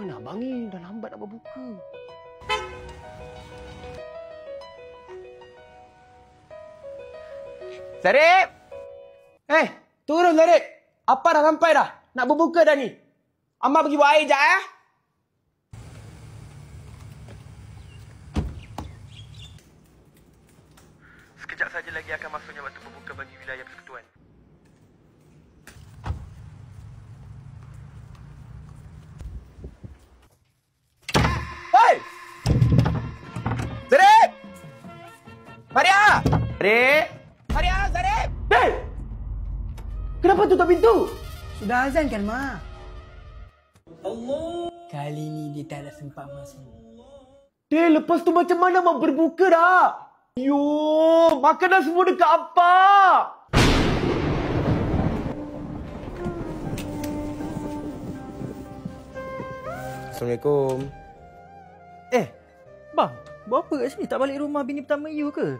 Mana abang ni? Dah lambat nak berbuka. Zarip! Turun Zarip! Apa dah sampai dah? Nak berbuka dah ni. Amal pergi buat air sekejap . Sekejap saja lagi akan masuknya waktu berbuka bagi wilayah persekutuan. Hei! Zarip! Maria! Zarip! Maria! Zarip! Hei! Kenapa tutup pintu? Sudah azan kan, Mak? Allah. Kali ni dia tak ada sempat masuk. Lepas tu macam mana mau berbuka dah? Yo, makanan semua dekat apa? Assalamualaikum. Bang, buat apa kat sini? Tak balik rumah bini pertama you ke?